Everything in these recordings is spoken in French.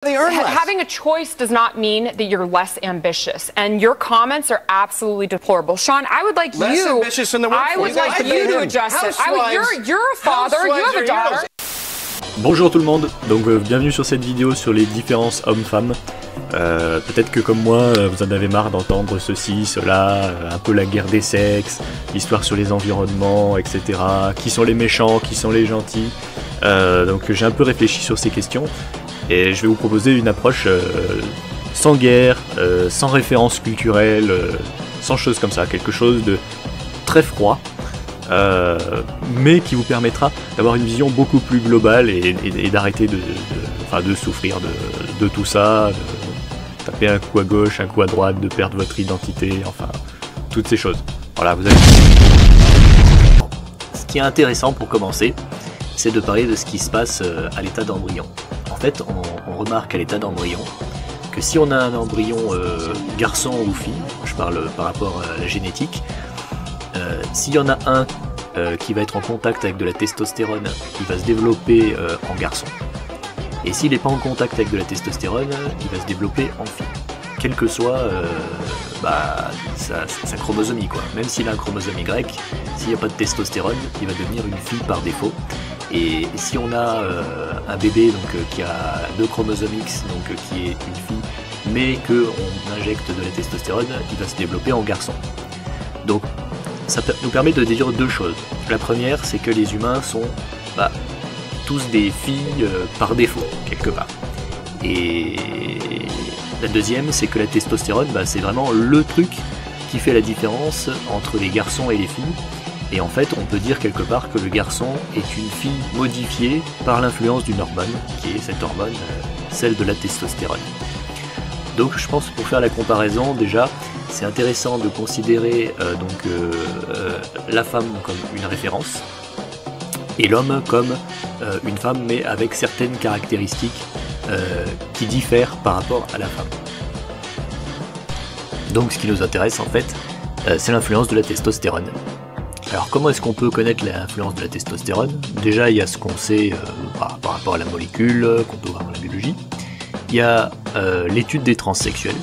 They earn less. Having a choice does not mean that you're less ambitious, and your comments are absolutely deplorable. Sean, I would like Less you. ambitious in the workforce. I would like you to address it. You're a father. You have a daughter. Bonjour tout le monde, donc bienvenue sur cette vidéo sur les différences hommes-femmes. Peut-être que comme moi, vous en avez marre d'entendre ceci, cela, un peu la guerre des sexes, l'histoire sur les environnements, etc. Qui sont les méchants, qui sont les gentils. Donc j'ai un peu réfléchi sur ces questions et je vais vous proposer une approche sans guerre, sans référence culturelle, sans choses comme ça, quelque chose de très froid. Mais qui vous permettra d'avoir une vision beaucoup plus globale et d'arrêter de souffrir de tout ça, de taper un coup à gauche, un coup à droite, de perdre votre identité, enfin, toutes ces choses. Voilà, vous avez... Ce qui est intéressant pour commencer, c'est de parler de ce qui se passe à l'état d'embryon. En fait, on remarque à l'état d'embryon que si on a un embryon garçon ou fille, je parle par rapport à la génétique, s'il y en a un qui va être en contact avec de la testostérone, il va se développer en garçon. Et s'il n'est pas en contact avec de la testostérone, il va se développer en fille. Quel que soit sa chromosomie, quoi. Même s'il a un chromosome Y, s'il n'y a pas de testostérone, il va devenir une fille par défaut. Et si on a un bébé qui a 2 chromosomes X, qui est une fille, mais qu'on injecte de la testostérone, il va se développer en garçon. Donc ça nous permet de déduire deux choses. La première, c'est que les humains sont tous des filles par défaut, quelque part. Et la deuxième, c'est que la testostérone, c'est vraiment le truc qui fait la différence entre les garçons et les filles. Et en fait, on peut dire quelque part que le garçon est une fille modifiée par l'influence d'une hormone, qui est cette hormone, celle de la testostérone. Donc je pense, pour faire la comparaison, déjà, c'est intéressant de considérer la femme comme une référence et l'homme comme une femme, mais avec certaines caractéristiques qui diffèrent par rapport à la femme. Donc ce qui nous intéresse en fait, c'est l'influence de la testostérone. Alors comment est-ce qu'on peut connaître l'influence de la testostérone? Déjà il y a ce qu'on sait par rapport à la molécule, qu'on peut voir dans la biologie. Il y a l'étude des transsexuels,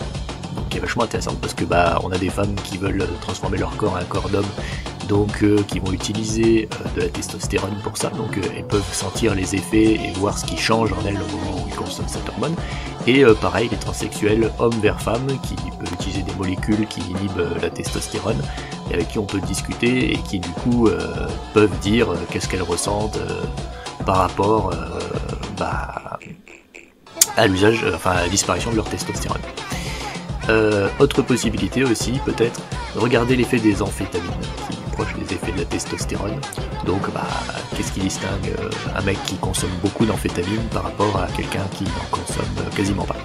qui est vachement intéressante parce que on a des femmes qui veulent transformer leur corps en un corps d'homme, donc qui vont utiliser de la testostérone pour ça, donc elles peuvent sentir les effets et voir ce qui change en elles au moment où ils consomment cette hormone. Et pareil, les transsexuels homme vers femme qui peuvent utiliser des molécules qui inhibent la testostérone et avec qui on peut discuter et qui du coup peuvent dire qu'est-ce qu'elles ressentent par rapport à l'usage, à la disparition de leur testostérone. Autre possibilité aussi, peut-être, regarder l'effet des amphétamines, qui est proche des effets de la testostérone. Donc, qu'est-ce qui distingue un mec qui consomme beaucoup d'amphétamines par rapport à quelqu'un qui n'en consomme quasiment pas.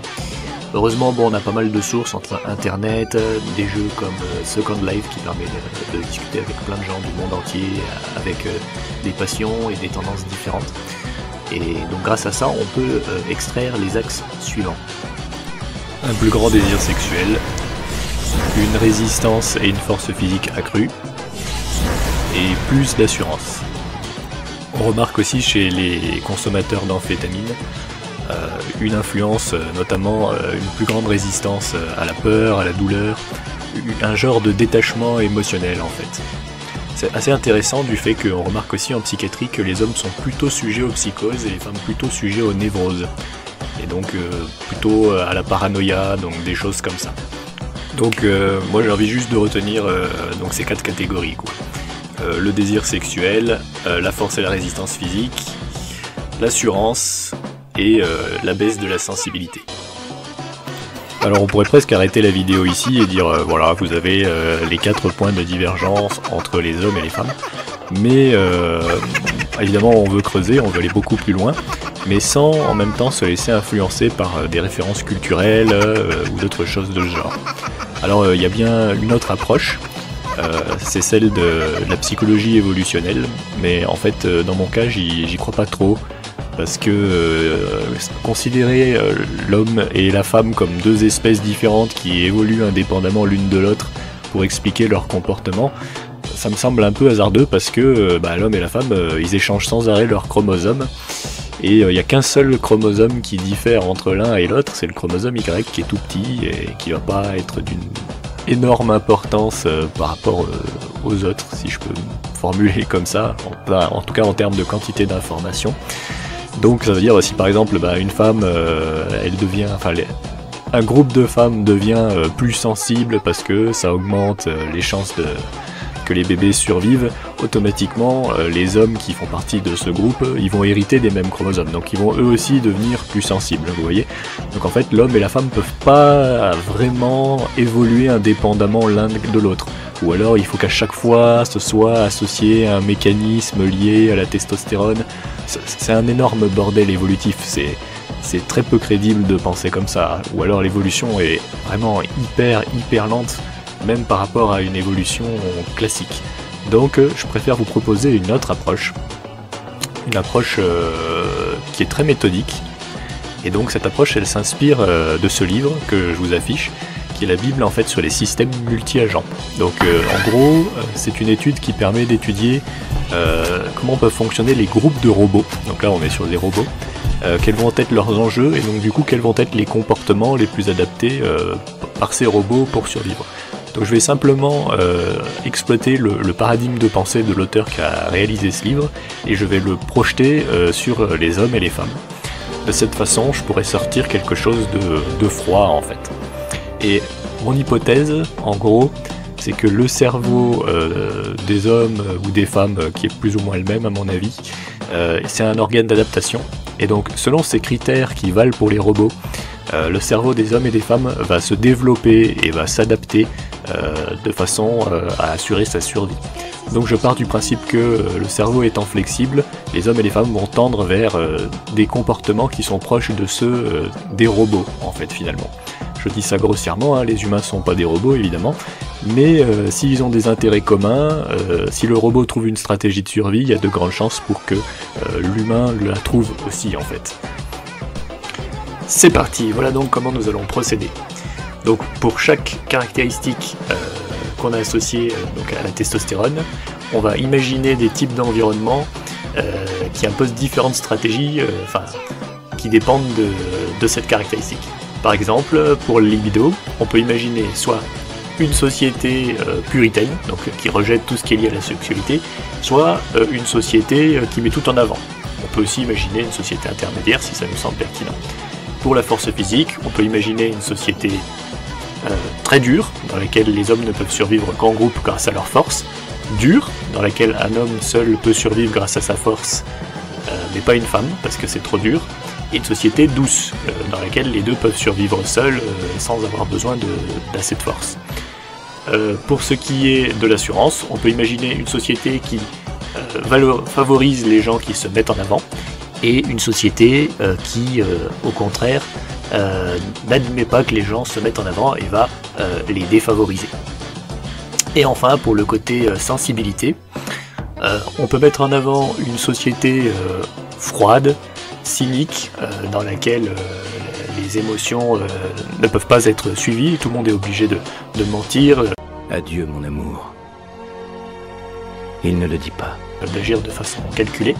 Heureusement, on a pas mal de sources entre internet, des jeux comme Second Life qui permet de discuter avec plein de gens du monde entier, avec des passions et des tendances différentes. Et donc grâce à ça, on peut extraire les axes suivants. Un plus grand désir sexuel, une résistance et une force physique accrue, et plus d'assurance. On remarque aussi chez les consommateurs d'amphétamines une influence, notamment une plus grande résistance à la peur, à la douleur, un genre de détachement émotionnel en fait. C'est assez intéressant du fait qu'on remarque aussi en psychiatrie que les hommes sont plutôt sujets aux psychoses et les femmes plutôt sujets aux névroses. Et donc plutôt à la paranoïa, donc des choses comme ça. Donc moi j'ai envie juste de retenir ces 4 catégories, quoi. Le désir sexuel, la force et la résistance physique, l'assurance et la baisse de la sensibilité. Alors on pourrait presque arrêter la vidéo ici et dire voilà, vous avez les 4 points de divergence entre les hommes et les femmes. Mais évidemment on veut creuser, on veut aller beaucoup plus loin, mais sans en même temps se laisser influencer par des références culturelles ou d'autres choses de ce genre. Alors il y a bien une autre approche, c'est celle de la psychologie évolutionnelle, mais en fait dans mon cas j'y crois pas trop. Parce que considérer l'homme et la femme comme 2 espèces différentes qui évoluent indépendamment l'une de l'autre pour expliquer leur comportement, ça me semble un peu hasardeux parce que l'homme et la femme ils échangent sans arrêt leurs chromosomes et il n'y a qu'un seul chromosome qui diffère entre l'un et l'autre, c'est le chromosome Y qui est tout petit et qui va pas être d'une énorme importance par rapport aux autres, si je peux me formuler comme ça, en tout cas en termes de quantité d'informations. Donc ça veut dire si par exemple une femme, elle devient, un groupe de femmes devient plus sensible parce que ça augmente les chances que les bébés survivent, automatiquement les hommes qui font partie de ce groupe, ils vont hériter des mêmes chromosomes, donc ils vont eux aussi devenir plus sensibles, vous voyez. Donc en fait l'homme et la femme peuvent pas vraiment évoluer indépendamment l'un de l'autre, ou alors il faut qu'à chaque fois ce soit associé à un mécanisme lié à la testostérone. C'est un énorme bordel évolutif, c'est très peu crédible de penser comme ça, ou alors l'évolution est vraiment hyper lente, même par rapport à une évolution classique. Donc je préfère vous proposer une autre approche, une approche qui est très méthodique, et donc cette approche elle s'inspire de ce livre que je vous affiche, qui est la Bible en fait sur les systèmes multi-agents. Donc en gros c'est une étude qui permet d'étudier comment peuvent fonctionner les groupes de robots, donc là on est sur des robots, quels vont être leurs enjeux, et donc du coup quels vont être les comportements les plus adaptés par ces robots pour survivre. Donc je vais simplement exploiter le paradigme de pensée de l'auteur qui a réalisé ce livre, et je vais le projeter sur les hommes et les femmes. De cette façon, je pourrais sortir quelque chose de froid en fait. Et mon hypothèse, en gros, c'est que le cerveau des hommes ou des femmes, qui est plus ou moins le même à mon avis, c'est un organe d'adaptation. Et donc selon ces critères qui valent pour les robots, le cerveau des hommes et des femmes va se développer et va s'adapter de façon à assurer sa survie. Donc je pars du principe que le cerveau étant flexible, les hommes et les femmes vont tendre vers des comportements qui sont proches de ceux des robots en fait finalement. Je dis ça grossièrement, hein, les humains ne sont pas des robots évidemment, mais s'ils ont des intérêts communs, si le robot trouve une stratégie de survie, il y a de grandes chances pour que l'humain la trouve aussi en fait. C'est parti, voilà donc comment nous allons procéder. Donc pour chaque caractéristique qu'on a associée donc à la testostérone, on va imaginer des types d'environnement qui imposent différentes stratégies qui dépendent de cette caractéristique. Par exemple, pour le libido, on peut imaginer soit une société puritaine, donc qui rejette tout ce qui est lié à la sexualité, soit une société qui met tout en avant. On peut aussi imaginer une société intermédiaire si ça nous semble pertinent. Pour la force physique, on peut imaginer une société très dure, dans laquelle les hommes ne peuvent survivre qu'en groupe grâce à leur force, dure, dans laquelle un homme seul peut survivre grâce à sa force, mais pas une femme, parce que c'est trop dur, et une société douce, dans laquelle les deux peuvent survivre seuls, sans avoir besoin d'assez de force. Pour ce qui est de l'assurance, on peut imaginer une société qui favorise les gens qui se mettent en avant, et une société qui, au contraire, n'admet pas que les gens se mettent en avant et va les défavoriser. Et enfin, pour le côté sensibilité, on peut mettre en avant une société froide, cynique, dans laquelle les émotions ne peuvent pas être suivies, tout le monde est obligé de mentir. Adieu mon amour. Il ne le dit pas. D'agir de façon calculée.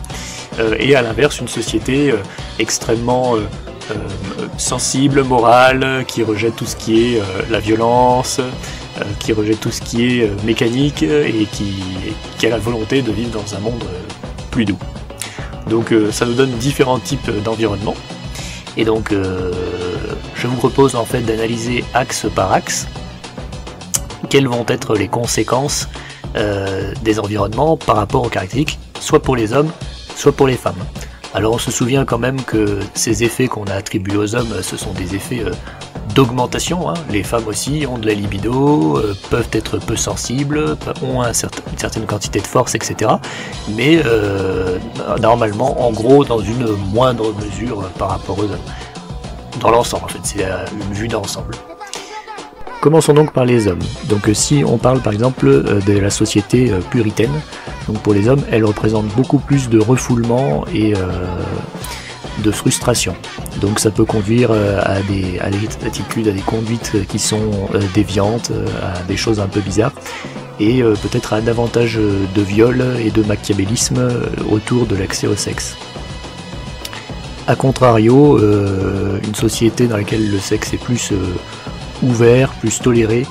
Et à l'inverse, une société extrêmement sensible, morale, qui rejette tout ce qui est la violence, qui rejette tout ce qui est mécanique, et qui a la volonté de vivre dans un monde plus doux. Donc ça nous donne différents types d'environnement. Et donc je vous propose en fait d'analyser axe par axe quelles vont être les conséquences des environnements par rapport aux caractéristiques, soit pour les hommes, soit pour les femmes. Alors on se souvient quand même que ces effets qu'on a attribués aux hommes, ce sont des effets d'augmentation, hein. Les femmes aussi ont de la libido, peuvent être peu sensibles, ont une certaine quantité de force, etc. Mais normalement, en gros, dans une moindre mesure par rapport aux hommes. Dans l'ensemble, en fait, c'est une vue d'ensemble. Commençons donc par les hommes. Donc si on parle par exemple de la société puritaine, donc pour les hommes, elle représente beaucoup plus de refoulement et de frustration. Donc ça peut conduire à des attitudes, à des conduites qui sont déviantes, à des choses un peu bizarres, et peut-être à davantage de viol et de machiavélisme autour de l'accès au sexe. A contrario, une société dans laquelle le sexe est plus ouvert, plus toléré,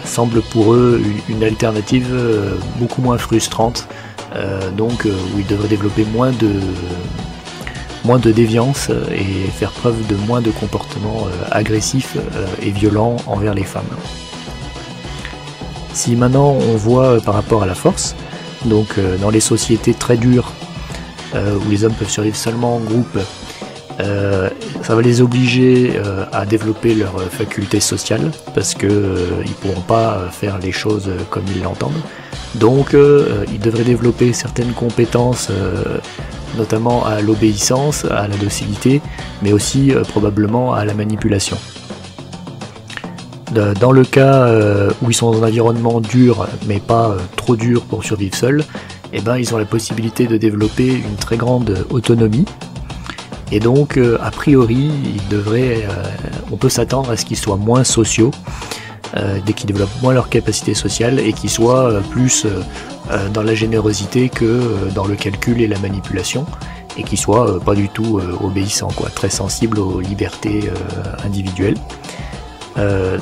semble pour eux une alternative beaucoup moins frustrante, donc où ils devraient développer moins de déviance et faire preuve de moins de comportements agressifs et violents envers les femmes. Si maintenant on voit par rapport à la force, donc dans les sociétés très dures où les hommes peuvent survivre seulement en groupe, ça va les obliger à développer leurs facultés sociales parce que ils pourront pas faire les choses comme ils l'entendent. Donc ils devraient développer certaines compétences, notamment à l'obéissance, à la docilité, mais aussi probablement à la manipulation. Dans le cas où ils sont dans un environnement dur, mais pas trop dur pour survivre seuls, eh ben, ils ont la possibilité de développer une très grande autonomie. Et donc, a priori, on peut s'attendre à ce qu'ils soient moins sociaux, dès qu'ils développent moins leurs capacités sociales, et qu'ils soient plus dans la générosité que dans le calcul et la manipulation, et qu'ils soient pas du tout obéissants, quoi, très sensibles aux libertés individuelles.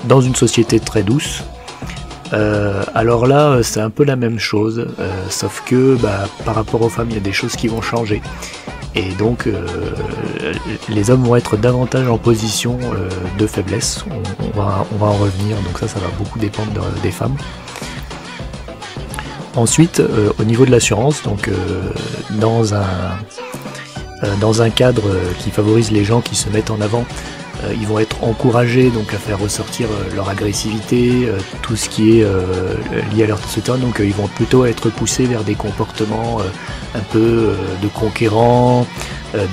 Dans une société très douce, alors là c'est un peu la même chose, sauf que par rapport aux femmes il y a des choses qui vont changer, et donc les hommes vont être davantage en position de faiblesse, on va en revenir, donc ça va beaucoup dépendre des femmes. Ensuite au niveau de l'assurance, donc dans un cadre qui favorise les gens qui se mettent en avant, ils vont être encouragés donc à faire ressortir leur agressivité, tout ce qui est lié à leur testostérone, donc ils vont plutôt être poussés vers des comportements un peu de conquérants,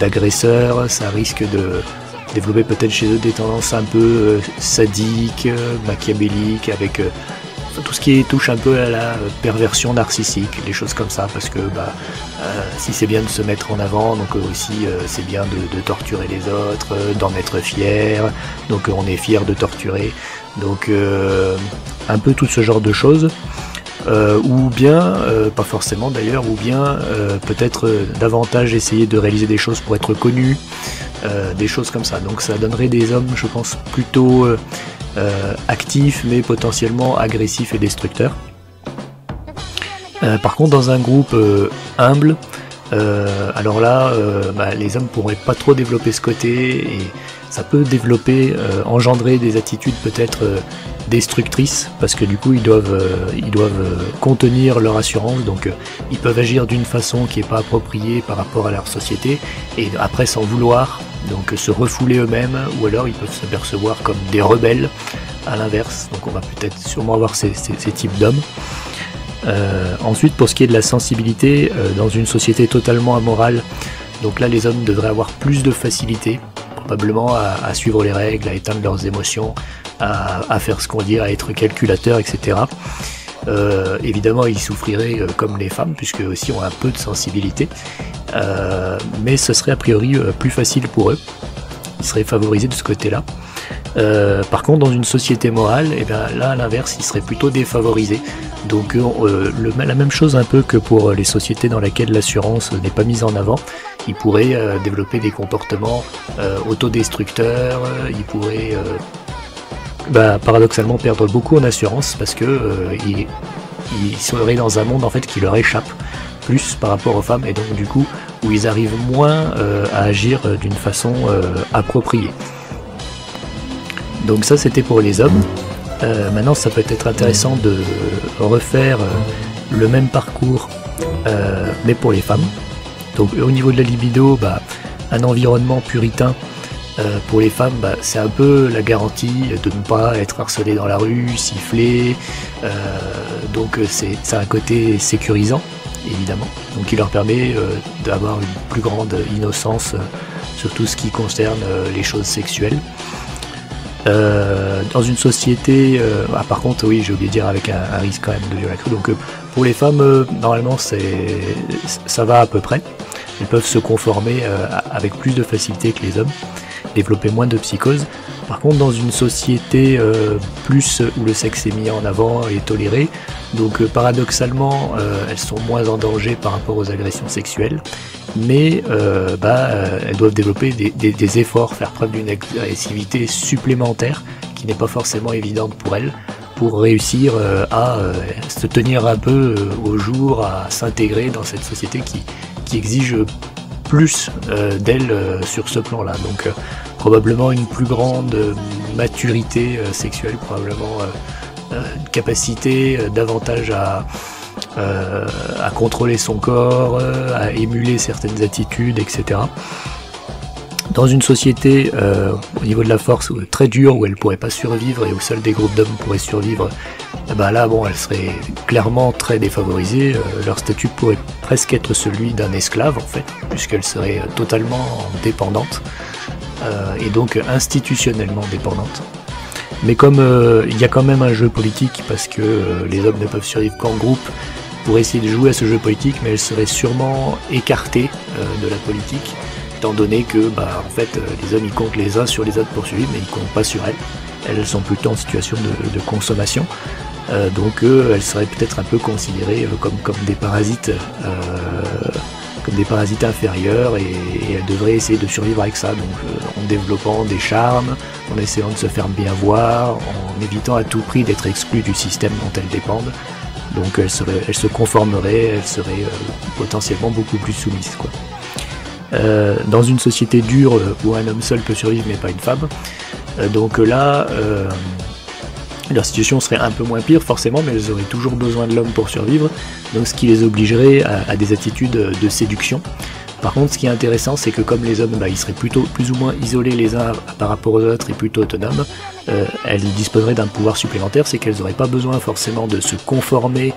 d'agresseurs. Ça risque de développer peut-être chez eux des tendances un peu sadiques, machiavéliques, avec tout ce qui touche un peu à la perversion narcissique, des choses comme ça, parce que si c'est bien de se mettre en avant, donc aussi c'est bien de torturer les autres, d'en être fier, donc on est fier de torturer, donc un peu tout ce genre de choses, ou bien, pas forcément d'ailleurs, ou bien peut-être davantage essayer de réaliser des choses pour être connu, des choses comme ça, donc ça donnerait des hommes, je pense, plutôt actifs mais potentiellement agressifs et destructeurs. Par contre dans un groupe humble, alors là les hommes pourraient pas trop développer ce côté, et ça peut engendrer des attitudes peut-être destructrices, parce que du coup ils doivent contenir leur assurance, donc ils peuvent agir d'une façon qui n'est pas appropriée par rapport à leur société, et après s'en vouloir, donc se refouler eux-mêmes, ou alors ils peuvent se percevoir comme des rebelles à l'inverse, donc on va peut-être sûrement avoir ces types d'hommes. Ensuite pour ce qui est de la sensibilité, dans une société totalement amorale, donc là les hommes devraient avoir plus de facilité, probablement à suivre les règles, à éteindre leurs émotions, à faire ce qu'on dit, à être calculateur, etc. Évidemment ils souffriraient comme les femmes, puisque aussi ont un peu de sensibilité, mais ce serait a priori plus facile pour eux, ils seraient favorisés de ce côté-là. Par contre dans une société morale, et bien là à l'inverse ils seraient plutôt défavorisés, donc la même chose un peu que pour les sociétés dans lesquelles l'assurance n'est pas mise en avant, ils pourraient développer des comportements autodestructeurs, ils pourraient paradoxalement perdre beaucoup en assurance, parce que ils seraient dans un monde en fait qui leur échappe plus par rapport aux femmes, et donc du coup où ils arrivent moins à agir d'une façon appropriée. Donc ça c'était pour les hommes. Maintenant ça peut être intéressant de refaire le même parcours mais pour les femmes. Donc au niveau de la libido, un environnement puritain pour les femmes, c'est un peu la garantie de ne pas être harcelé dans la rue, sifflé, donc c'est un côté sécurisant évidemment, donc il leur permet d'avoir une plus grande innocence sur tout ce qui concerne les choses sexuelles. Dans une société, par contre oui j'ai oublié de dire avec un risque quand même de viol accru, donc pour les femmes normalement ça va à peu près, elles peuvent se conformer avec plus de facilité que les hommes, développer moins de psychose. Par contre dans une société plus où le sexe est mis en avant et toléré, donc paradoxalement elles sont moins en danger par rapport aux agressions sexuelles, mais elles doivent développer des efforts, faire preuve d'une agressivité supplémentaire qui n'est pas forcément évidente pour elles, pour réussir à se tenir un peu au jour, à s'intégrer dans cette société qui exige plus d'elles sur ce plan-là. Donc probablement une plus grande maturité sexuelle, probablement une capacité davantage à contrôler son corps, à émuler certaines attitudes, etc. Dans une société au niveau de la force très dure, où elle ne pourrait pas survivre et où seuls des groupes d'hommes pourraient survivre, là bon, elles seraient clairement très défavorisées. Leur statut pourrait presque être celui d'un esclave en fait, puisqu'elles seraient totalement dépendantes et donc institutionnellement dépendantes. Mais comme il y a quand même un jeu politique, parce que les hommes ne peuvent survivre qu'en groupe, pour essayer de jouer à ce jeu politique, mais elles seraient sûrement écartées de la politique, étant donné que en fait, les hommes ils comptent les uns sur les autres pour survivre, mais ils comptent pas sur elles. Elles sont plutôt en situation de consommation, donc elles seraient peut-être un peu considérées comme des parasites inférieurs, et elles devraient essayer de survivre avec ça, donc en développant des charmes, en essayant de se faire bien voir, en évitant à tout prix d'être exclues du système dont elles dépendent. Donc elles se conformeraient, elles seraient potentiellement beaucoup plus soumises, quoi. Dans une société dure où un homme seul peut survivre mais pas une femme, donc là leur situation serait un peu moins pire forcément, mais elles auraient toujours besoin de l'homme pour survivre, donc ce qui les obligerait à des attitudes de séduction. Par contre, ce qui est intéressant, c'est que comme les hommes ils seraient plutôt plus ou moins isolés les uns par rapport aux autres et plutôt autonomes, elles disposeraient d'un pouvoir supplémentaire, c'est qu'elles n'auraient pas besoin forcément de se conformer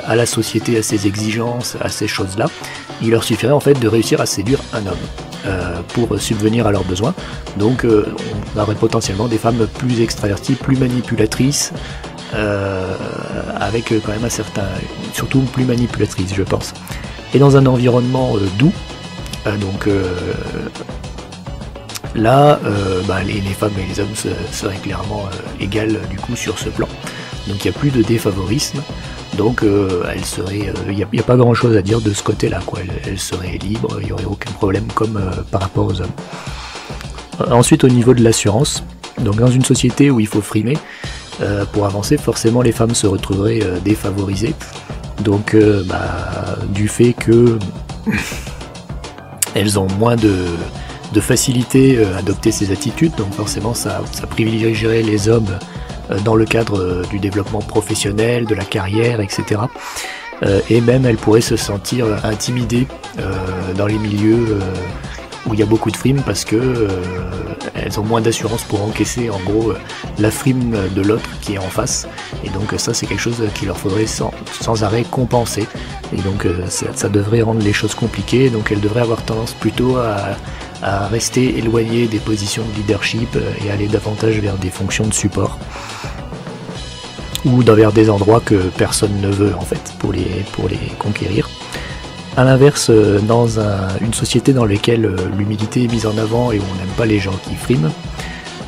à la société, à ses exigences, à ces choses-là. Il leur suffirait en fait de réussir à séduire un homme pour subvenir à leurs besoins. Donc on aurait potentiellement des femmes plus extraverties, plus manipulatrices, avec quand même surtout plus manipulatrices, je pense. Et dans un environnement doux, là, les femmes et les hommes seraient clairement égales du coup sur ce plan. Donc il n'y a plus de défavorisme, donc elles seraient, il n'y a pas grand chose à dire de ce côté-là, quoi. Elles seraient libres, il n'y aurait aucun problème comme par rapport aux hommes. Ensuite, au niveau de l'assurance, donc dans une société où il faut frimer, pour avancer, forcément les femmes se retrouveraient défavorisées. Donc du fait que elles ont moins de facilité à adopter ces attitudes, donc forcément ça privilégierait les hommes dans le cadre du développement professionnel, de la carrière, etc. Et même elles pourraient se sentir intimidées dans les milieux où il y a beaucoup de frimes, parce que elles ont moins d'assurance pour encaisser en gros la frime de l'autre qui est en face, et donc ça c'est quelque chose qu'il leur faudrait sans arrêt compenser, et donc ça devrait rendre les choses compliquées. Donc elles devraient avoir tendance plutôt à rester éloignées des positions de leadership et aller davantage vers des fonctions de support, ou vers des endroits que personne ne veut en fait pour les conquérir. A l'inverse, dans une société dans laquelle l'humilité est mise en avant et où on n'aime pas les gens qui friment,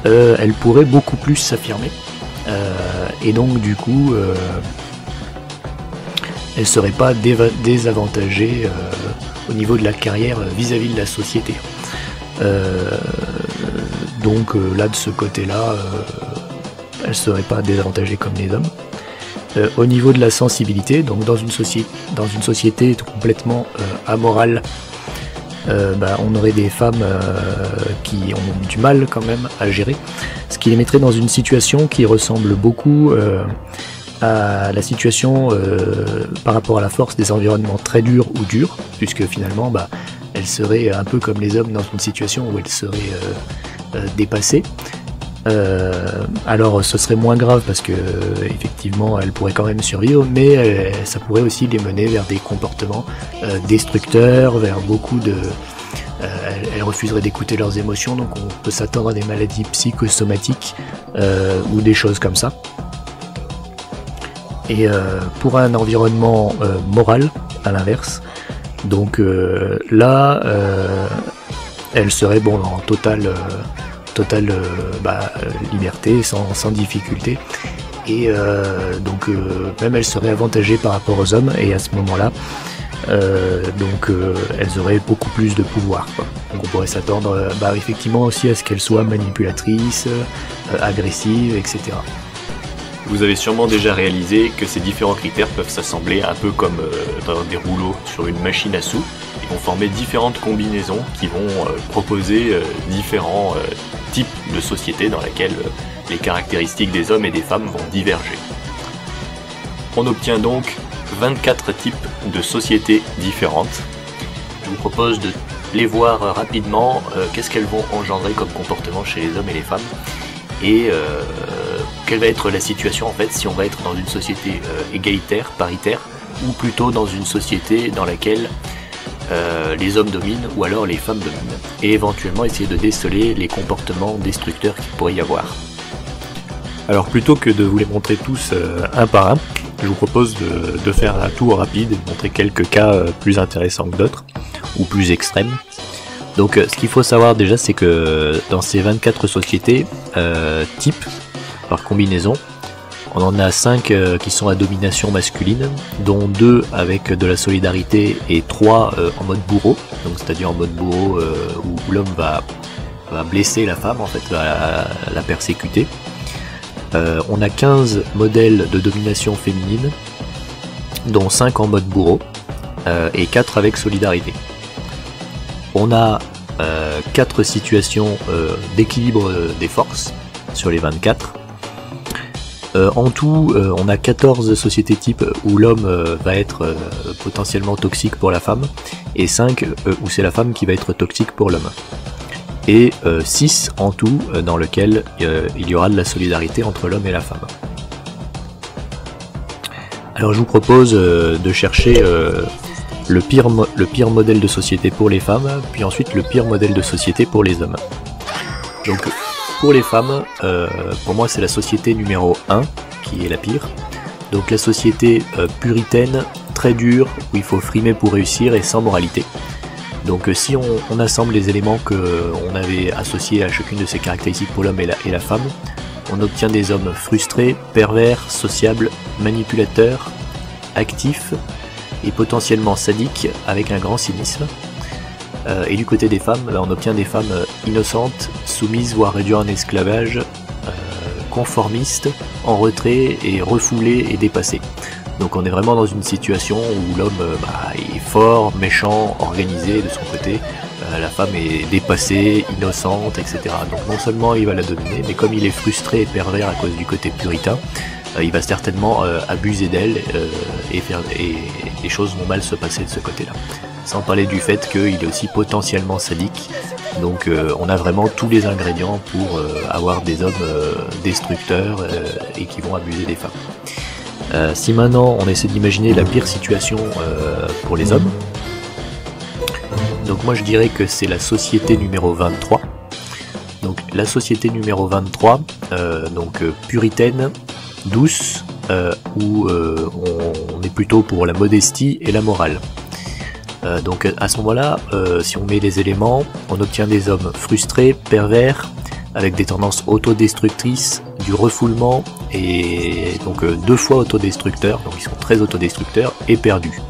elle pourrait beaucoup plus s'affirmer, et donc du coup elle ne serait pas désavantagée au niveau de la carrière vis-à-vis de la société. Donc là, de ce côté-là, elle ne serait pas désavantagée comme les hommes. Au niveau de la sensibilité, donc dans une société complètement amorale, on aurait des femmes qui ont du mal quand même à gérer, ce qui les mettrait dans une situation qui ressemble beaucoup à la situation par rapport à la force des environnements très durs ou durs, puisque finalement elles seraient un peu comme les hommes dans une situation où elles seraient dépassées. Alors ce serait moins grave parce que effectivement elles pourraient quand même survivre, mais ça pourrait aussi les mener vers des comportements destructeurs, vers beaucoup de... elles refuseraient d'écouter leurs émotions, donc on peut s'attendre à des maladies psychosomatiques ou des choses comme ça. Et pour un environnement moral, à l'inverse, donc là elles seraient en totale liberté, sans difficulté, et donc même elle serait avantagée par rapport aux hommes, et à ce moment-là donc elles auraient beaucoup plus de pouvoir, quoi. Donc on pourrait s'attendre effectivement aussi à ce qu'elles soient manipulatrices, agressives, etc. Vous avez sûrement déjà réalisé que ces différents critères peuvent s'assembler un peu comme dans des rouleaux sur une machine à sous et vont former différentes combinaisons qui vont proposer différents types de sociétés dans lesquelles les caractéristiques des hommes et des femmes vont diverger. On obtient donc 24 types de sociétés différentes. Je vous propose de les voir rapidement, qu'est-ce qu'elles vont engendrer comme comportement chez les hommes et les femmes, et quelle va être la situation en fait si on va être dans une société égalitaire, paritaire, ou plutôt dans une société dans laquelle les hommes dominent ou alors les femmes dominent, et éventuellement essayer de déceler les comportements destructeurs qu'il pourrait y avoir. Alors plutôt que de vous les montrer tous un par un, je vous propose de faire un tour rapide et de montrer quelques cas plus intéressants que d'autres, ou plus extrêmes. Donc ce qu'il faut savoir déjà, c'est que dans ces 24 sociétés types, par combinaison, on en a 5 qui sont à domination masculine, dont 2 avec de la solidarité et 3 en mode bourreau, donc c'est-à-dire en mode bourreau où l'homme va blesser la femme, en fait, va la persécuter. On a 15 modèles de domination féminine, dont 5 en mode bourreau, et 4 avec solidarité. On a 4 situations d'équilibre des forces sur les 24. En tout, on a 14 sociétés types où l'homme va être potentiellement toxique pour la femme, et 5 où c'est la femme qui va être toxique pour l'homme. Et 6 en tout dans lequel il y aura de la solidarité entre l'homme et la femme. Alors je vous propose de chercher le pire modèle de société pour les femmes, puis ensuite le pire modèle de société pour les hommes. Donc pour les femmes, pour moi c'est la société numéro 1 qui est la pire. Donc la société puritaine, très dure, où il faut frimer pour réussir et sans moralité. Donc si on assemble les éléments qu'on avait associés à chacune de ces caractéristiques pour l'homme et la femme, on obtient des hommes frustrés, pervers, sociables, manipulateurs, actifs et potentiellement sadiques avec un grand cynisme. Et du côté des femmes, on obtient des femmes innocentes, soumises voire réduites en esclavage, conformistes, en retrait et refoulées et dépassées. Donc on est vraiment dans une situation où l'homme est fort, méchant, organisé de son côté, la femme est dépassée, innocente, etc. Donc non seulement il va la dominer, mais comme il est frustré et pervers à cause du côté puritain, il va certainement abuser d'elle et les choses vont mal se passer de ce côté-là. Sans parler du fait qu'il est aussi potentiellement sadique, donc on a vraiment tous les ingrédients pour avoir des hommes destructeurs et qui vont abuser des femmes. Si maintenant on essaie d'imaginer la pire situation pour les hommes, donc moi je dirais que c'est la société numéro 23. Donc la société numéro 23, puritaine, douce, où on est plutôt pour la modestie et la morale. Donc à ce moment-là, si on met les éléments, on obtient des hommes frustrés, pervers, avec des tendances autodestructrices, du refoulement, et donc 2 fois autodestructeurs, donc ils sont très autodestructeurs et perdus.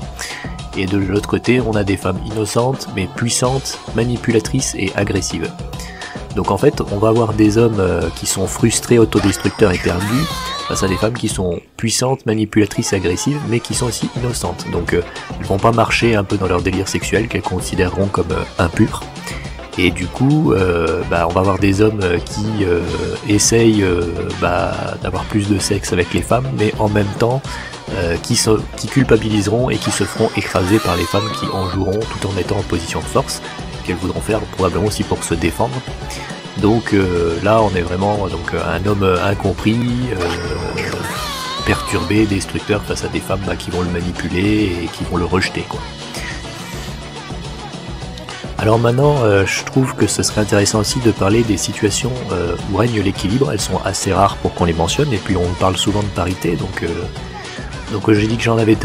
Et de l'autre côté, on a des femmes innocentes, mais puissantes, manipulatrices et agressives. Donc en fait, on va avoir des hommes qui sont frustrés, autodestructeurs et perdus, face à des femmes qui sont puissantes, manipulatrices et agressives, mais qui sont aussi innocentes. Donc elles vont pas marcher un peu dans leur délire sexuel, qu'elles considéreront comme impur. Et du coup, on va avoir des hommes qui essayent d'avoir plus de sexe avec les femmes, mais en même temps qui culpabiliseront et qui se feront écraser par les femmes qui en joueront tout en étant en position de force, qu'elles voudront faire probablement aussi pour se défendre. Donc là on est vraiment un homme incompris, perturbé, destructeur face à des femmes qui vont le manipuler et qui vont le rejeter, quoi. Alors maintenant, je trouve que ce serait intéressant aussi de parler des situations où règne l'équilibre. Elles sont assez rares pour qu'on les mentionne, et puis on parle souvent de parité, donc j'ai dit que j'en avais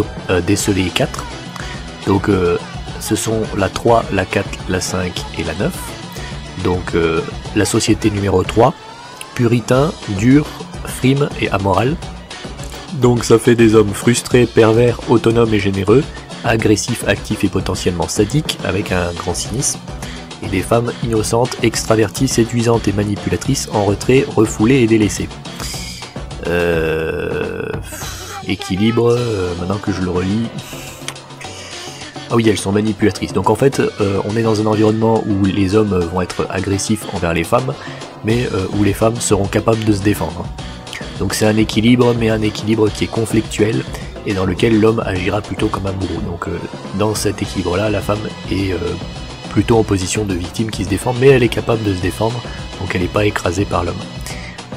décelé 4. Donc ce sont la 3, la 4, la 5 et la 9. Donc la société numéro 3, puritain, dur, frime et amoral. Donc ça fait des hommes frustrés, pervers, autonomes et généreux, agressifs, actifs et potentiellement sadiques, avec un grand cynisme, et des femmes innocentes, extraverties, séduisantes et manipulatrices, en retrait, refoulées et délaissées. Équilibre, maintenant que je le relis... Ah oui, elles sont manipulatrices. Donc en fait, on est dans un environnement où les hommes vont être agressifs envers les femmes, mais où les femmes seront capables de se défendre. Donc c'est un équilibre, mais un équilibre qui est conflictuel, et dans lequel l'homme agira plutôt comme un bourreau. Donc dans cet équilibre-là, la femme est plutôt en position de victime qui se défend, mais elle est capable de se défendre, donc elle n'est pas écrasée par l'homme.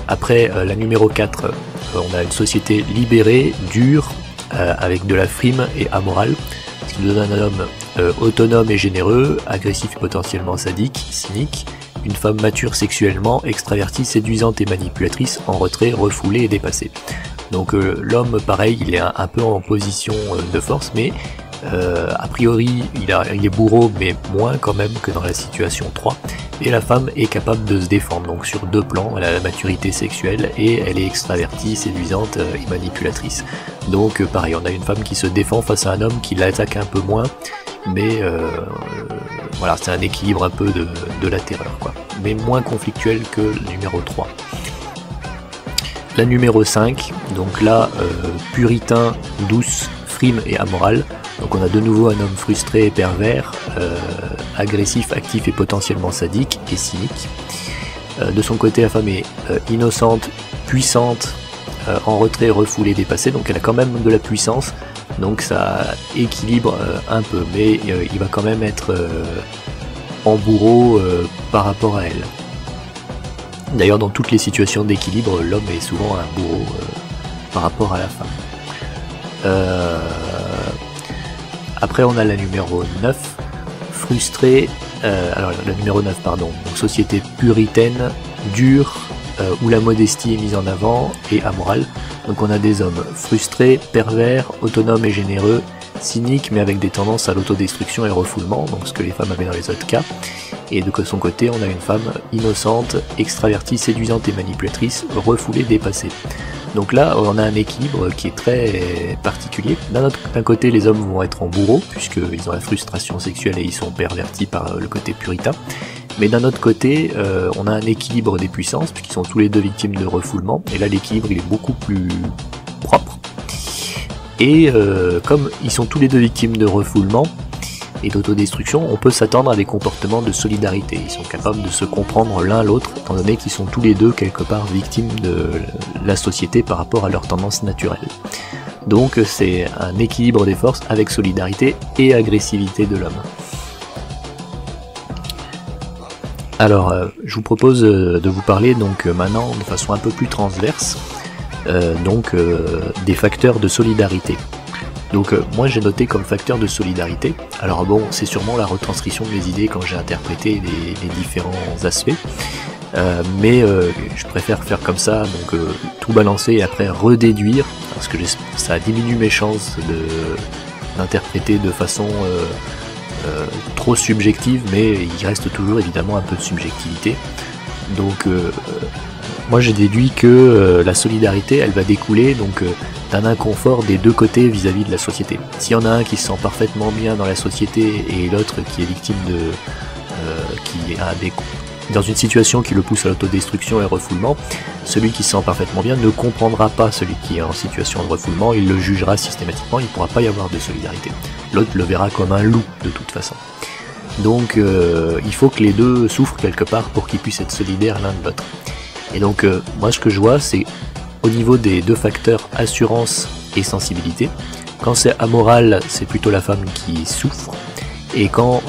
Après, la numéro 4, on a une société libérée, dure, avec de la frime et amorale, ce qui nous donne un homme autonome et généreux, agressif et potentiellement sadique, cynique, une femme mature sexuellement, extravertie, séduisante et manipulatrice, en retrait, refoulée et dépassée. Donc l'homme, pareil, il est un peu en position de force, mais a priori il est bourreau, mais moins quand même que dans la situation 3. Et la femme est capable de se défendre, donc sur deux plans, elle a la maturité sexuelle et elle est extravertie, séduisante et manipulatrice. Donc pareil, on a une femme qui se défend face à un homme qui l'attaque un peu moins, mais voilà, c'est un équilibre un peu de la terreur, quoi. Mais moins conflictuel que le numéro 3. La numéro 5, donc là, puritain, douce, frime et amoral. Donc on a de nouveau un homme frustré et pervers, agressif, actif et potentiellement sadique et cynique. De son côté, la femme est innocente, puissante, en retrait, refoulée, dépassée, donc elle a quand même de la puissance, donc ça équilibre un peu, mais il va quand même être en bourreau par rapport à elle. D'ailleurs, dans toutes les situations d'équilibre, l'homme est souvent un bourreau par rapport à la femme. Après, on a la numéro 9, frustré, alors la numéro 9, pardon, donc société puritaine, dure, où la modestie est mise en avant et amorale. Donc on a des hommes frustrés, pervers, autonomes et généreux, cyniques mais avec des tendances à l'autodestruction et refoulement, donc ce que les femmes avaient dans les autres cas. Et de son côté, on a une femme innocente, extravertie, séduisante et manipulatrice, refoulée, dépassée. Donc là, on a un équilibre qui est très particulier. D'un côté, les hommes vont être en bourreau, puisqu'ils ont la frustration sexuelle et ils sont pervertis par le côté puritain. Mais d'un autre côté, on a un équilibre des puissances, puisqu'ils sont tous les deux victimes de refoulement. Et là, l'équilibre, il est beaucoup plus propre. Et comme ils sont tous les deux victimes de refoulement et d'autodestruction, on peut s'attendre à des comportements de solidarité. Ils sont capables de se comprendre l'un l'autre, étant donné qu'ils sont tous les deux quelque part victimes de la société par rapport à leurs tendances naturelles. Donc c'est un équilibre des forces avec solidarité et agressivité de l'homme. Alors je vous propose de vous parler donc maintenant de façon un peu plus transverse des facteurs de solidarité. Donc moi j'ai noté comme facteur de solidarité, alors bon c'est sûrement la retranscription de mes idées quand j'ai interprété les différents aspects, mais je préfère faire comme ça, donc tout balancer et après redéduire, parce que ça diminue mes chances d'interpréter de façon trop subjective, mais il reste toujours évidemment un peu de subjectivité. Donc moi j'ai déduit que la solidarité elle va découler donc d'un inconfort des deux côtés vis-à-vis de la société. S'il y en a un qui se sent parfaitement bien dans la société et l'autre qui est victime qui est dans une situation qui le pousse à l'autodestruction et refoulement, celui qui se sent parfaitement bien ne comprendra pas celui qui est en situation de refoulement, il le jugera systématiquement, il ne pourra pas y avoir de solidarité. L'autre le verra comme un loup de toute façon. Donc il faut que les deux souffrent quelque part pour qu'ils puissent être solidaires l'un de l'autre. Et donc moi ce que je vois c'est au niveau des deux facteurs assurance et sensibilité. Quand c'est amoral, c'est plutôt la femme qui souffre, et quand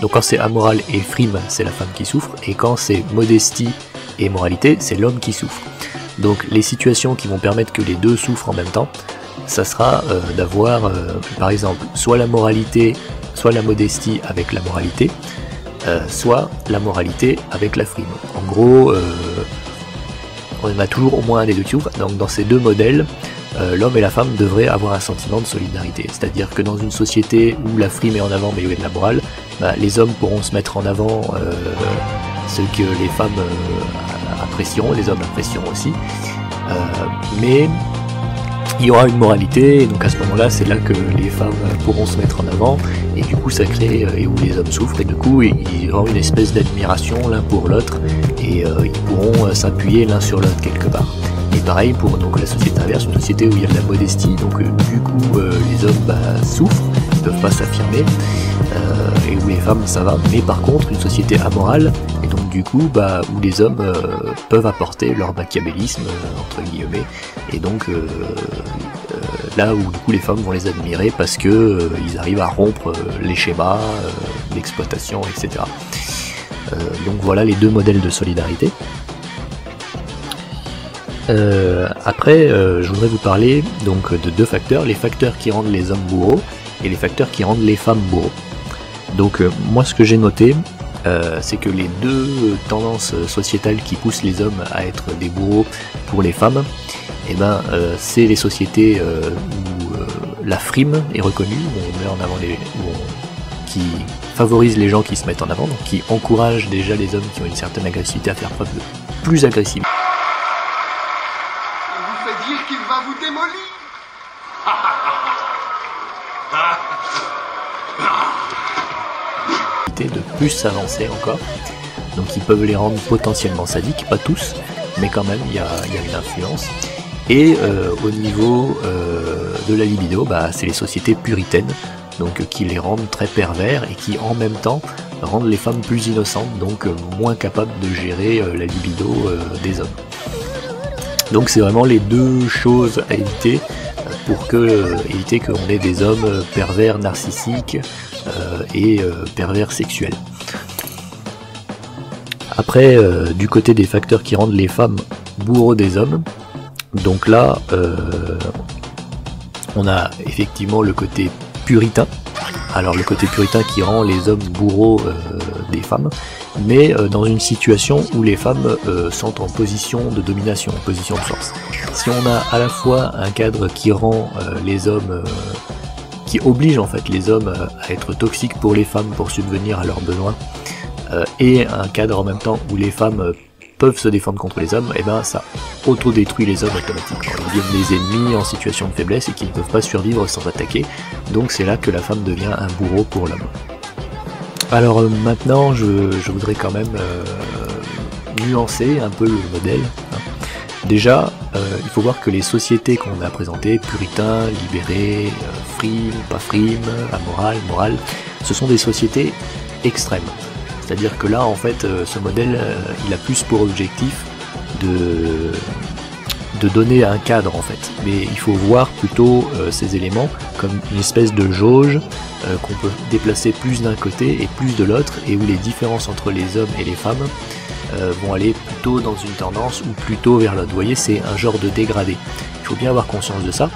donc quand c'est amoral et frime, c'est la femme qui souffre, et quand c'est modestie et moralité, c'est l'homme qui souffre. Donc les situations qui vont permettre que les deux souffrent en même temps, ça sera d'avoir par exemple soit la moralité, soit la modestie avec la moralité, soit la moralité avec la frime. En gros, on a toujours au moins un des deux qui souffre. Donc dans ces deux modèles, l'homme et la femme devraient avoir un sentiment de solidarité. C'est-à-dire que dans une société où la frime est en avant mais où il y a de la morale, les hommes pourront se mettre en avant ce que les femmes apprécieront, les hommes apprécieront aussi. Mais il y aura une moralité, et donc à ce moment-là, c'est là que les femmes pourront se mettre en avant, et du coup ça crée, et où les hommes souffrent, et du coup ils auront une espèce d'admiration l'un pour l'autre, et ils pourront s'appuyer l'un sur l'autre quelque part. Et pareil pour donc la société inverse, une société où il y a de la modestie, donc du coup les hommes souffrent, ils ne peuvent pas s'affirmer, et où les femmes ça va, mais par contre une société amorale, et donc du coup où les hommes peuvent apporter leur machiavélisme entre guillemets, et donc là où du coup les femmes vont les admirer parce que ils arrivent à rompre les schémas d'exploitation, etc. Donc voilà les deux modèles de solidarité. Après, je voudrais vous parler donc de deux facteurs, les facteurs qui rendent les hommes bourreaux et les facteurs qui rendent les femmes bourreaux. Donc moi ce que j'ai noté, c'est que les deux tendances sociétales qui poussent les hommes à être des bourreaux pour les femmes, c'est les sociétés où la frime est reconnue, où on met en avant qui favorise les gens qui se mettent en avant, donc qui encourage déjà les hommes qui ont une certaine agressivité à faire preuve de plus agressivité. Il vous fait dire qu'il va vous démolir. De plus s'avancer encore, donc ils peuvent les rendre potentiellement sadiques, pas tous, mais quand même il y a une influence. Et au niveau de la libido, c'est les sociétés puritaines, donc qui les rendent très pervers et qui en même temps rendent les femmes plus innocentes, donc moins capables de gérer la libido des hommes. Donc c'est vraiment les deux choses à éviter pour éviter qu'on ait des hommes pervers narcissiques et pervers sexuels. Après, du côté des facteurs qui rendent les femmes bourreaux des hommes, donc là, on a effectivement le côté puritain. Alors le côté puritain qui rend les hommes bourreaux des femmes, mais dans une situation où les femmes sont en position de domination, en position de force. Si on a à la fois un cadre qui rend les hommes, qui oblige en fait les hommes à être toxiques pour les femmes pour subvenir à leurs besoins, et un cadre en même temps où les femmes peuvent se défendre contre les hommes, et ça autodétruit les hommes automatiquement. Ils deviennent des ennemis en situation de faiblesse et qui ne peuvent pas survivre sans attaquer, donc c'est là que la femme devient un bourreau pour l'homme. Alors maintenant je voudrais quand même nuancer un peu le modèle. Déjà, il faut voir que les sociétés qu'on a présentées, puritains, libérés, frime, pas frime, amoral, moral, ce sont des sociétés extrêmes. C'est-à-dire que là, en fait, ce modèle, il a plus pour objectif de donner un cadre, en fait. Mais il faut voir plutôt ces éléments comme une espèce de jauge qu'on peut déplacer plus d'un côté et plus de l'autre, et où les différences entre les hommes et les femmes vont aller plutôt dans une tendance ou plutôt vers l'autre. Vous voyez, c'est un genre de dégradé. Il faut bien avoir conscience de ça.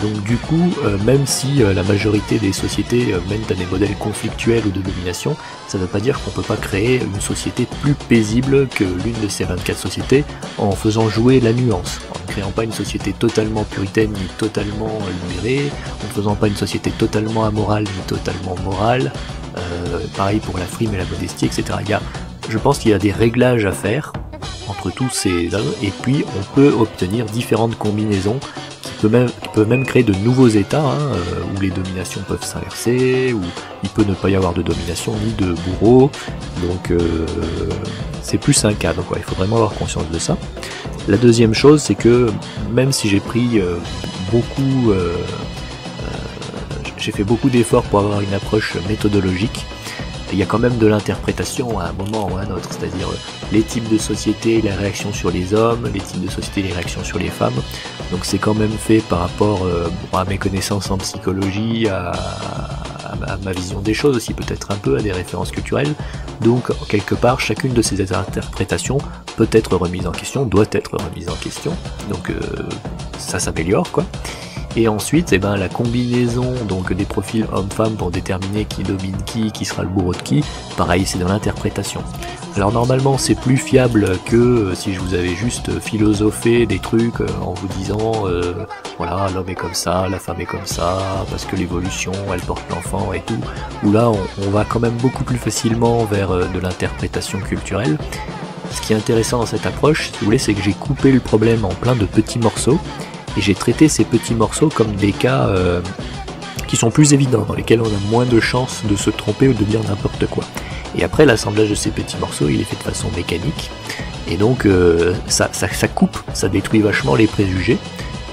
Donc du coup, même si la majorité des sociétés mènent à des modèles conflictuels ou de domination, ça ne veut pas dire qu'on ne peut pas créer une société plus paisible que l'une de ces 24 sociétés en faisant jouer la nuance, en ne créant pas une société totalement puritaine ni totalement libérée, en ne faisant pas une société totalement amorale ni totalement morale, pareil pour la frime et la modestie, etc. Je pense qu'il y a des réglages à faire entre tous ces hommes, et puis on peut obtenir différentes combinaisons qui peuvent même créer de nouveaux états, où les dominations peuvent s'inverser, où il peut ne pas y avoir de domination ni de bourreau, donc c'est plus un cadre, quoi. Il faut vraiment avoir conscience de ça. La deuxième chose, c'est que même si j'ai pris j'ai fait beaucoup d'efforts pour avoir une approche méthodologique, il y a quand même de l'interprétation à un moment ou à un autre, c'est-à-dire les types de sociétés, les réactions sur les hommes, les types de sociétés, les réactions sur les femmes. Donc c'est quand même fait par rapport à mes connaissances en psychologie, à ma vision des choses aussi, peut-être un peu à des références culturelles. Donc quelque part, chacune de ces interprétations peut être remise en question, doit être remise en question. Donc ça s'améliore, quoi. Et ensuite, la combinaison donc des profils hommes-femmes pour déterminer qui domine qui sera le bourreau de qui, pareil, c'est dans l'interprétation. Alors normalement, c'est plus fiable que si je vous avais juste philosophé des trucs en vous disant voilà, l'homme est comme ça, la femme est comme ça, parce que l'évolution, elle porte l'enfant et tout, où là, on va quand même beaucoup plus facilement vers de l'interprétation culturelle. Ce qui est intéressant dans cette approche, si vous voulez, c'est que j'ai coupé le problème en plein de petits morceaux, et j'ai traité ces petits morceaux comme des cas qui sont plus évidents, dans lesquels on a moins de chances de se tromper ou de dire n'importe quoi. Et après, l'assemblage de ces petits morceaux, il est fait de façon mécanique, et donc ça coupe, ça détruit vachement les préjugés,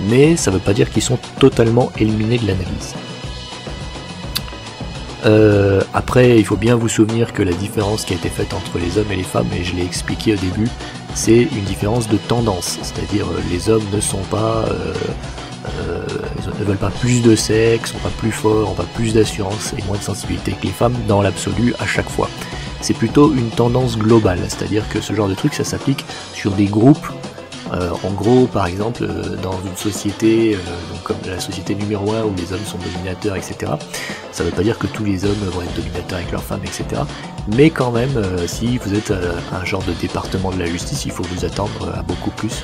mais ça veut pas dire qu'ils sont totalement éliminés de l'analyse. Après, il faut bien vous souvenir que la différence qui a été faite entre les hommes et les femmes, et je l'ai expliqué au début, c'est une différence de tendance, c'est-à-dire les hommes ne sont pas, ils ne veulent pas plus de sexe, sont pas plus forts, ont pas plus d'assurance et moins de sensibilité que les femmes dans l'absolu à chaque fois. C'est plutôt une tendance globale, c'est-à-dire que ce genre de truc, ça s'applique sur des groupes. En gros, par exemple, dans une société, donc comme la société numéro 1 où les hommes sont dominateurs, etc., ça ne veut pas dire que tous les hommes vont être dominateurs avec leurs femmes, etc. Mais quand même, si vous êtes un genre de département de la justice, il faut vous attendre à beaucoup plus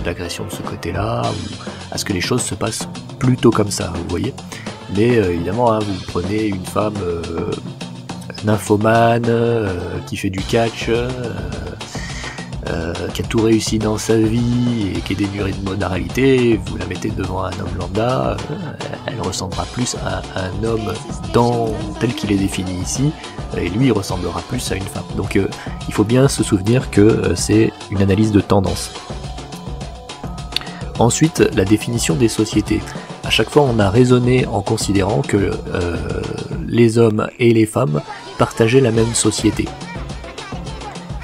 d'agression de ce côté-là, ou à ce que les choses se passent plutôt comme ça, vous voyez. Mais évidemment, hein, vous prenez une femme nymphomane, qui fait du catch, qui a tout réussi dans sa vie et qui est dénuée de moralité, vous la mettez devant un homme lambda, elle ressemblera plus à un homme tel qu'il est défini ici, et lui il ressemblera plus à une femme. Donc il faut bien se souvenir que c'est une analyse de tendance. Ensuite, la définition des sociétés. À chaque fois on a raisonné en considérant que les hommes et les femmes partageaient la même société.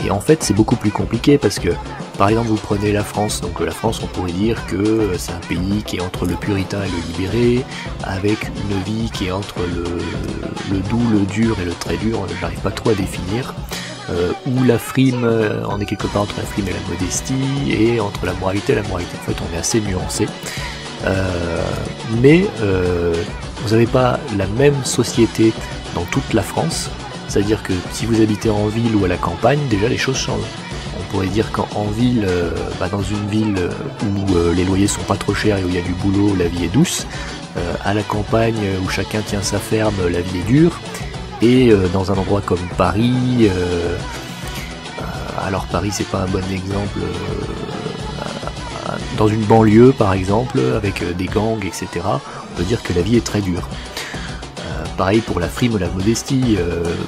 Et en fait c'est beaucoup plus compliqué parce que par exemple vous prenez la France, donc la France on pourrait dire que c'est un pays qui est entre le puritain et le libéré, avec une vie qui est entre le doux, le dur et le très dur, j'arrive pas trop à définir, où la frime, on est quelque part entre la frime et la modestie, et entre la moralité et la moralité, en fait on est assez nuancé. Mais vous n'avez pas la même société dans toute la France. C'est-à-dire que si vous habitez en ville ou à la campagne, déjà les choses changent. On pourrait dire qu'en ville, dans une ville où les loyers sont pas trop chers et où il y a du boulot, la vie est douce. À la campagne où chacun tient sa ferme, la vie est dure. Et dans un endroit comme Paris, alors Paris c'est pas un bon exemple, dans une banlieue par exemple, avec des gangs, etc., on peut dire que la vie est très dure. Pareil pour la frime ou la modestie,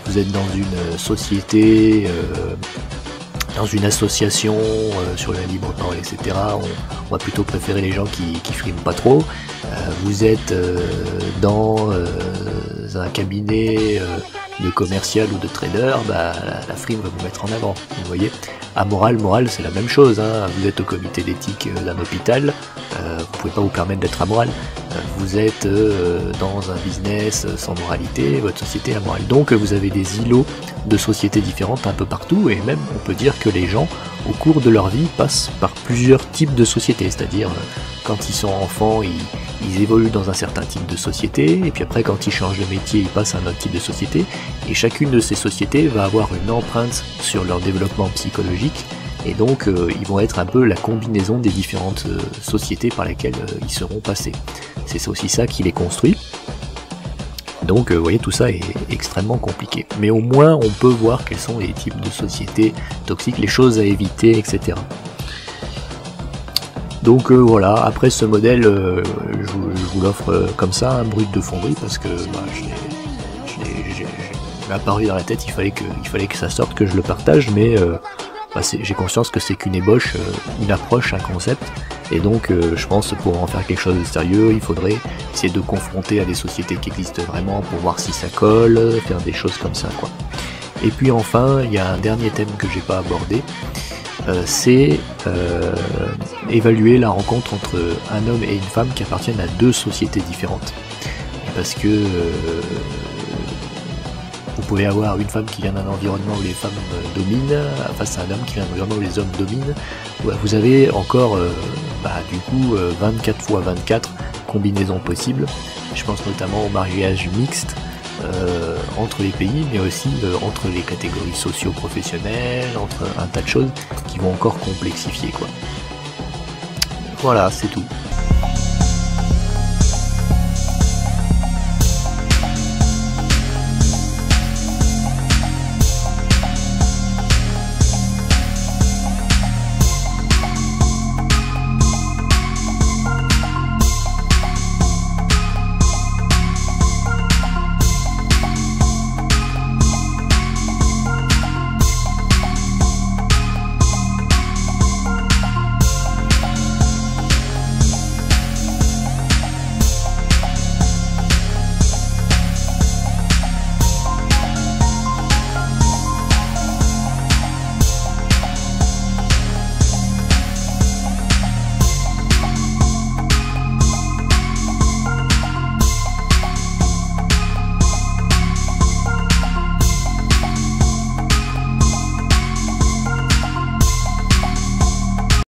vous êtes dans une société, dans une association sur la libre parole, etc. On va plutôt préférer les gens qui friment pas trop. Vous êtes dans un cabinet de commercial ou de trader, la frime va vous mettre en avant, vous voyez. Amoral, moral, c'est la même chose, hein. Vous êtes au comité d'éthique d'un hôpital, vous pouvez pas vous permettre d'être amoral. Vous êtes dans un business sans moralité, votre société est amorale. Donc vous avez des îlots de sociétés différentes un peu partout, et même on peut dire que les gens, au cours de leur vie, passent par plusieurs types de sociétés, c'est-à-dire quand ils sont enfants, ils évoluent dans un certain type de société, et puis après quand ils changent de métier, ils passent à un autre type de société, et chacune de ces sociétés va avoir une empreinte sur leur développement psychologique, et donc ils vont être un peu la combinaison des différentes sociétés par lesquelles ils seront passés. C'est aussi ça qui les construit. Donc vous voyez, tout ça est extrêmement compliqué. Mais au moins on peut voir quels sont les types de sociétés toxiques, les choses à éviter, etc. Donc voilà, après ce modèle, je vous l'offre comme ça, un brut de fonderie, parce que j'ai apparu dans la tête, il fallait que ça sorte, que je le partage, mais j'ai conscience que c'est qu'une ébauche, une approche, un concept, et donc je pense pour en faire quelque chose de sérieux, il faudrait essayer de confronter à des sociétés qui existent vraiment pour voir si ça colle, faire des choses comme ça, quoi. Et puis enfin, il y a un dernier thème que j'ai pas abordé, c'est évaluer la rencontre entre un homme et une femme qui appartiennent à deux sociétés différentes. Parce que vous pouvez avoir une femme qui vient d'un environnement où les femmes dominent, face à un homme qui vient d'un environnement où les hommes dominent. Vous avez encore du coup 24 x 24 combinaisons possibles. Je pense notamment au mariage mixte entre les pays, mais aussi entre les catégories socio-professionnelles, entre un tas de choses qui vont encore complexifier, quoi. Voilà, c'est tout.